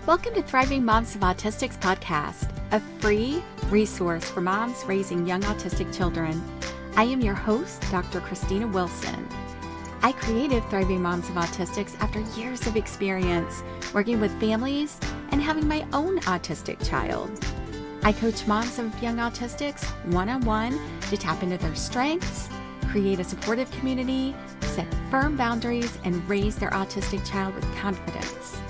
Welcome to Thriving Moms of Autistics podcast, a free resource for moms raising young autistic children. I am your host, Dr. Christina Wilson. I created Thriving Moms of Autistics after years of experience working with families and having my own autistic child. I coach moms of young autistics one-on-one to tap into their strengths, create a supportive community, set firm boundaries, and raise their autistic child with confidence.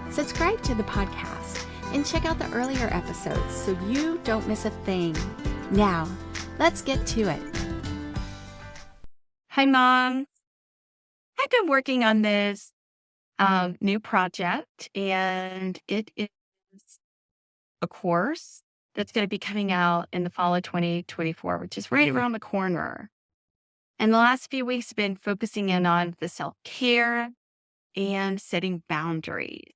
Subscribe to the podcast and check out the earlier episodes so you don't miss a thing. Now, let's get to it. Hi, Mom. I've been working on this new project, and it is a course that's going to be coming out in the fall of 2024, which is right around the corner. And the last few weeks have been focusing in on the self-care and setting boundaries.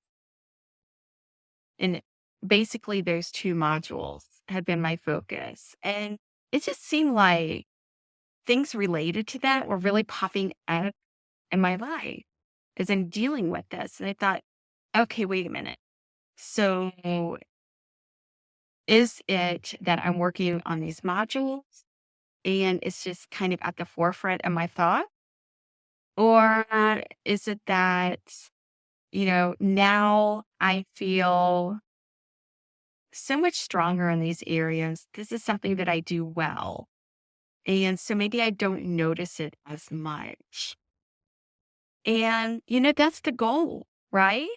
And basically, those two modules have been my focus. And it just seemed like things related to that were really popping up in my life as I'm dealing with this. And I thought, okay, wait a minute. So is it that I'm working on these modules and it's just kind of at the forefront of my thought? Or is it that, now I feel so much stronger in these areas. This is something that I do well. And so maybe I don't notice it as much. And, that's the goal, right?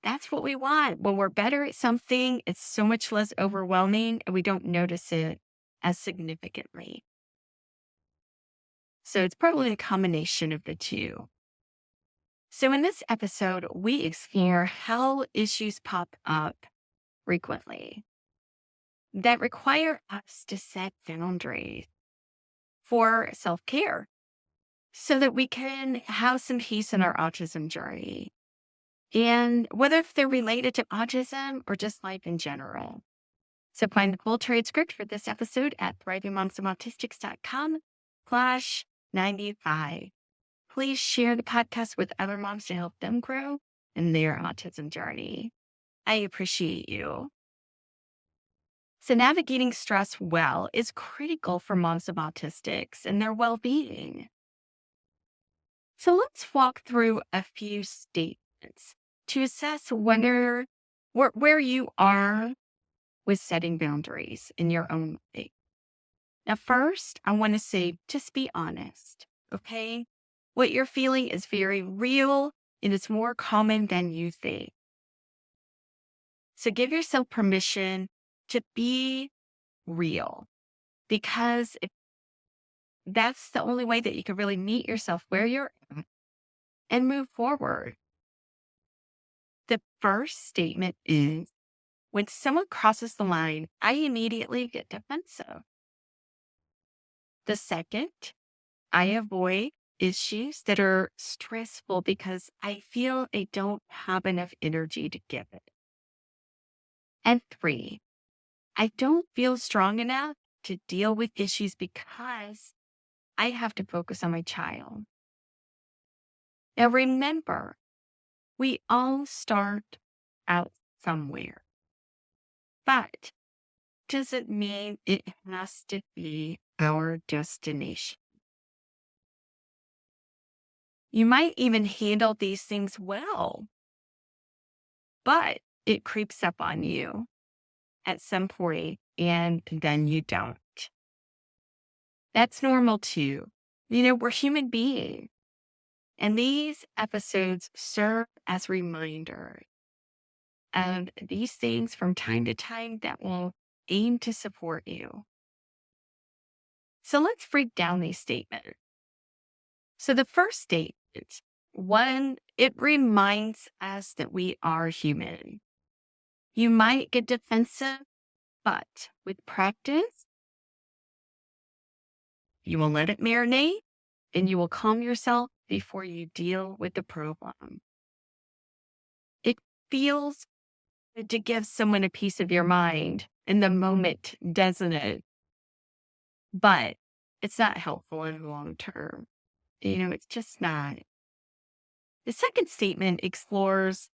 That's what we want. When we're better at something, it's so much less overwhelming and we don't notice it as significantly. So it's probably a combination of the two. So in this episode, we explore how issues pop up frequently that require us to set boundaries for self-care so that we can have some peace in our autism journey. And whether if they're related to autism or just life in general. So find the full transcript for this episode at thrivingmomsofautistics.com/95. Please share the podcast with other moms to help them grow in their autism journey. I appreciate you. So navigating stress well is critical for moms of autistics and their well-being. So let's walk through a few statements to assess where you are with setting boundaries in your own life. Now, first, I want to say, just be honest, okay? What you're feeling is very real and it's more common than you think. So give yourself permission to be real, because that's the only way that you can really meet yourself where you're at and move forward. The first statement is, when someone crosses the line, I immediately get defensive. The second, I avoid issues that are stressful because I feel I don't have enough energy to give it. And 3, I don't feel strong enough to deal with issues because I have to focus on my child. Now remember, we all start out somewhere, but doesn't mean it has to be our destination. You might even handle these things well, but it creeps up on you at some point and then you don't. That's normal too. We're human beings. And these episodes serve as reminders of these things from time to time that will aim to support you. So let's break down these statements. So the first statement, one, it reminds us that we are human. You might get defensive, but with practice, you will let it marinate and you will calm yourself before you deal with the problem. It feels good to give someone a piece of your mind in the moment, doesn't it? But it's not helpful in the long term. It's just not. The second statement explores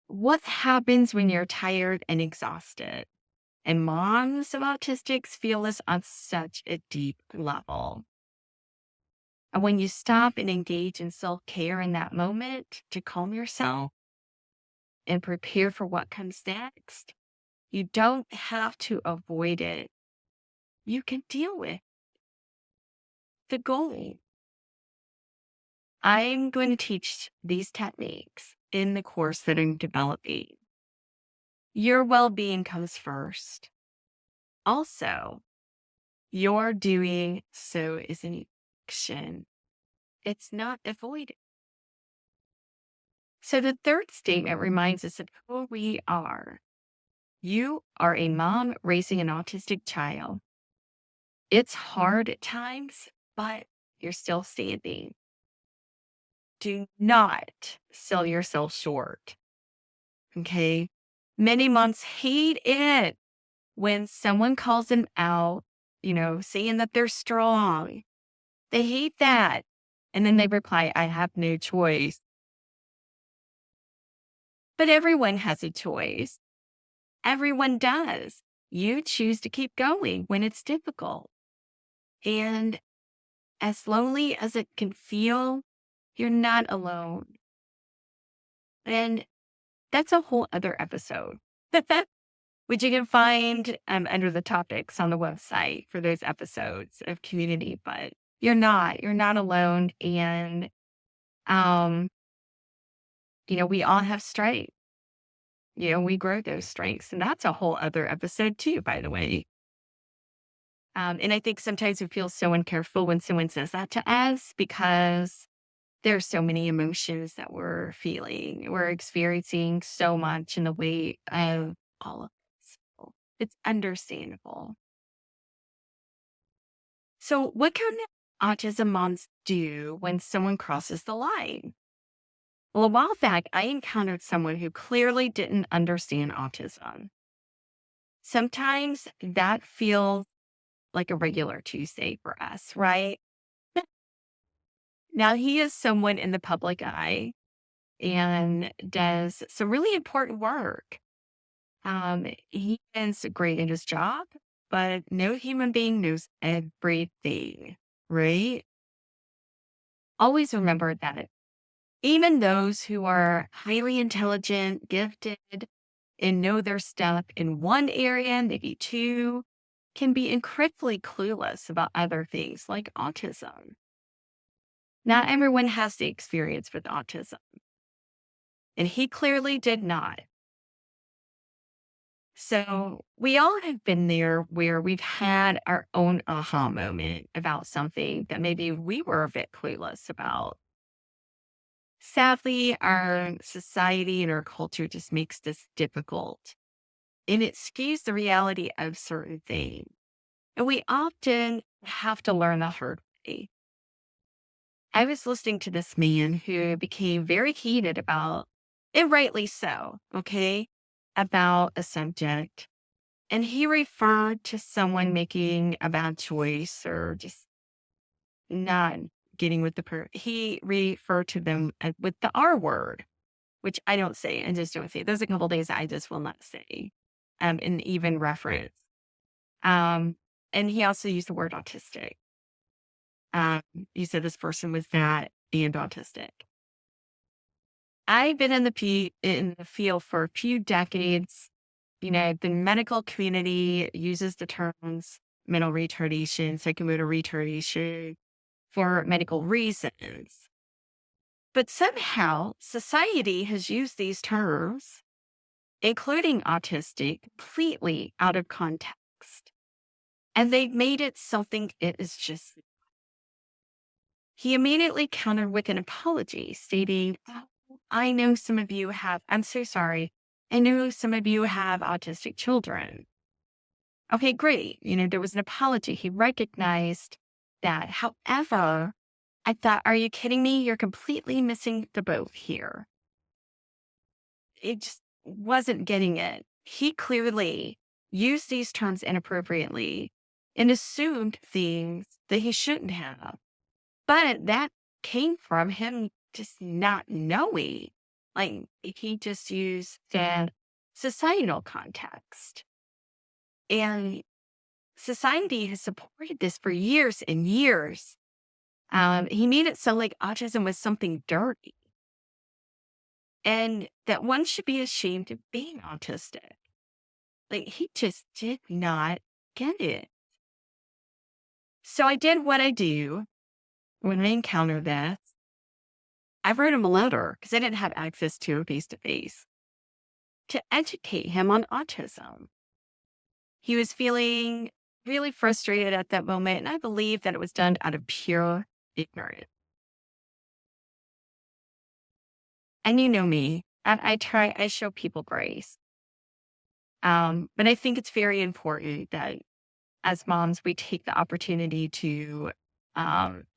What happens when you're tired and exhausted? And moms of autistics feel this on such a deep level. And when you stop and engage in self care in that moment to calm yourself and prepare for what comes next, you don't have to avoid it. You can deal with the goal. I'm going to teach these techniques in the course that I'm developing. Your well being comes first. Also, your doing so is an action, it's not avoided. So, the third statement reminds us of who we are. You are a mom raising an autistic child. It's hard at times, but you're still standing. Do not sell yourself short. Okay. Many moms hate it when someone calls them out, saying that they're strong. They hate that. And then they reply, I have no choice. But everyone has a choice. Everyone does. You choose to keep going when it's difficult. And as lonely as it can feel, you're not alone. And that's a whole other episode, which you can find under the topics on the website for those episodes of community. But you're not alone. And, um, we all have strengths. We grow those strengths. And that's a whole other episode too, by the way. And I think sometimes we feel so uncareful when someone says that to us because there's so many emotions that we're feeling. We're experiencing so much in the weight of all of it. So it's understandable. So, what can autism moms do when someone crosses the line? Well, a while back, I encountered someone who clearly didn't understand autism. Sometimes that feels like a regular Tuesday for us, right? Now, he is someone in the public eye and does some really important work. He is great at his job, but no human being knows everything, right? Always remember that even those who are highly intelligent, gifted, and know their stuff in one area, maybe two, can be incredibly clueless about other things like autism. Not everyone has the experience with autism, and he clearly did not. So we all have been there where we've had our own aha moment about something that maybe we were a bit clueless about. Sadly, our society and our culture just makes this difficult and it skews the reality of certain things. And we often have to learn the hard way. I was listening to this man who became very heated about, and rightly so, okay, about a subject. And he referred to someone making a bad choice or just not getting with he referred to them with the R word, which I don't say. I just don't say. There's a couple days I just will not say, in even reference. And he also used the word autistic. Um, he said this person was fat and autistic. I've been in the field for a few decades. The medical community uses the terms mental retardation, psychomotor retardation for medical reasons. But somehow society has used these terms, including autistic, completely out of context. And they've made it something it is just. He immediately countered with an apology, stating, "Oh, I know some of you have, I'm so sorry. I know some of you have autistic children." Okay, great. There was an apology. He recognized that. However, I thought, are you kidding me? You're completely missing the boat here. It just wasn't getting it. He clearly used these terms inappropriately and assumed things that he shouldn't have. But that came from him just not knowing. Like, he just used the societal context. And society has supported this for years and years. He made it sound like autism was something dirty and that one should be ashamed of being autistic. Like, he just did not get it. So I did what I do when I encounter this. I wrote him a letter because I didn't have access to him face to face to educate him on autism. He was feeling really frustrated at that moment, and I believe that it was done out of pure ignorance. And you know me, I show people grace. But I think it's very important that as moms, we take the opportunity to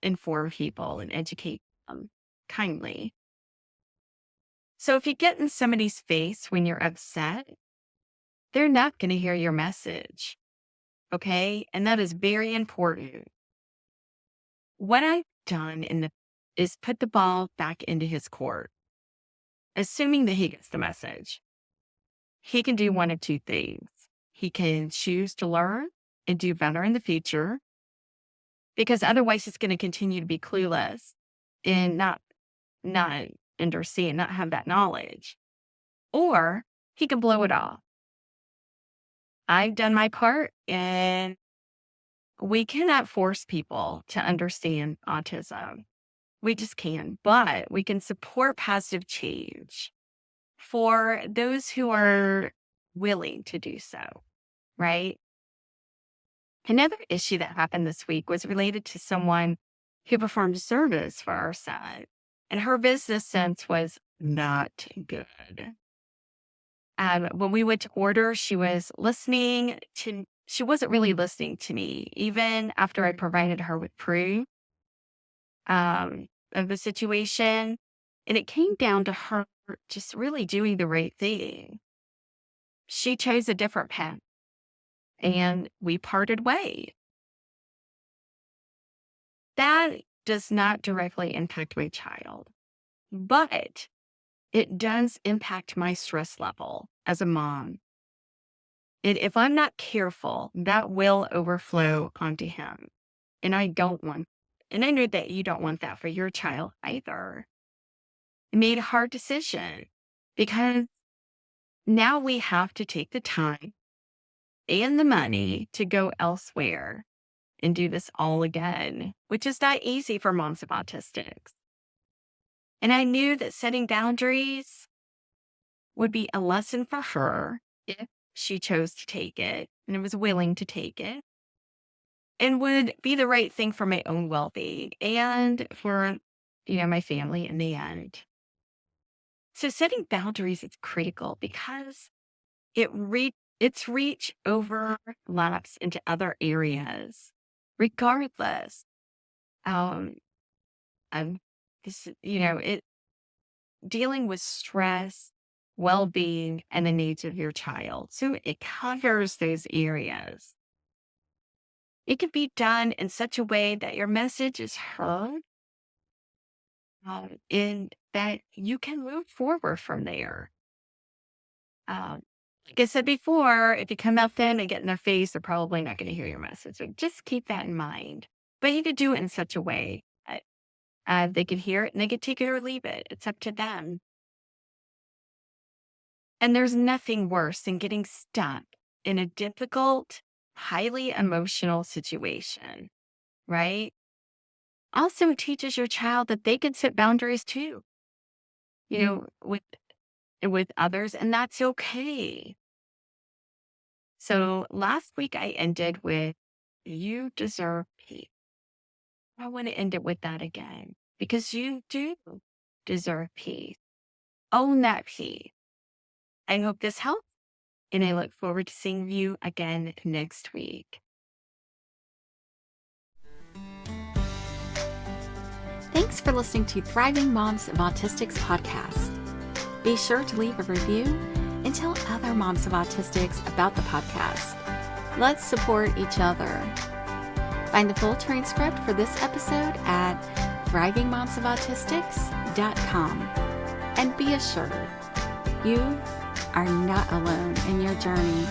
inform people and educate them kindly. So if you get in somebody's face when you're upset, they're not going to hear your message. Okay. And that is very important. What I've done is put the ball back into his court, assuming that he gets the message. He can do one of two things. He can choose to learn and do better in the future, because otherwise he's going to continue to be clueless and not understand, not have that knowledge. Or he can blow it off. I've done my part, and we cannot force people to understand autism. We just can, but we can support positive change for those who are willing to do so, right? Another issue that happened this week was related to someone who performed service for our son, and her business sense was not good. When we went to order, she wasn't really listening to me, even after I provided her with proof of the situation. And it came down to her just really doing the right thing. She chose a different path, and we parted ways. That does not directly impact my child, but it does impact my stress level as a mom. And if I'm not careful, that will overflow onto him. And I know that you don't want that for your child either. I made a hard decision because now we have to take the time and the money to go elsewhere and do this all again, which is not easy for moms of autistics. And I knew that setting boundaries would be a lesson for her if she chose to take it and was willing to take it, and would be the right thing for my own well-being and for, my family in the end. So setting boundaries is critical because its reach overlaps into other areas, regardless. Um, um, dealing with stress, well-being, and the needs of your child. So it covers those areas. It can be done in such a way that your message is heard, and that you can move forward from there. Like I said before, if you come out thin and get in their face, they're probably not going to hear your message. So just keep that in mind. But you could do it in such a way that they could hear it and they could take it or leave it. It's up to them. And there's nothing worse than getting stuck in a difficult, highly emotional situation, right? Also, it teaches your child that they can set boundaries too, with others, and that's okay. So last week I ended with, you deserve peace. I want to end it with that again, because you do deserve peace. Own that peace. I hope this helps, and I look forward to seeing you again next week. Thanks for listening to Thriving Moms of Autistics podcast. Be sure to leave a review and tell other moms of autistics about the podcast. Let's support each other. Find the full transcript for this episode at thrivingmomsofautistics.com. And be assured, you are not alone in your journey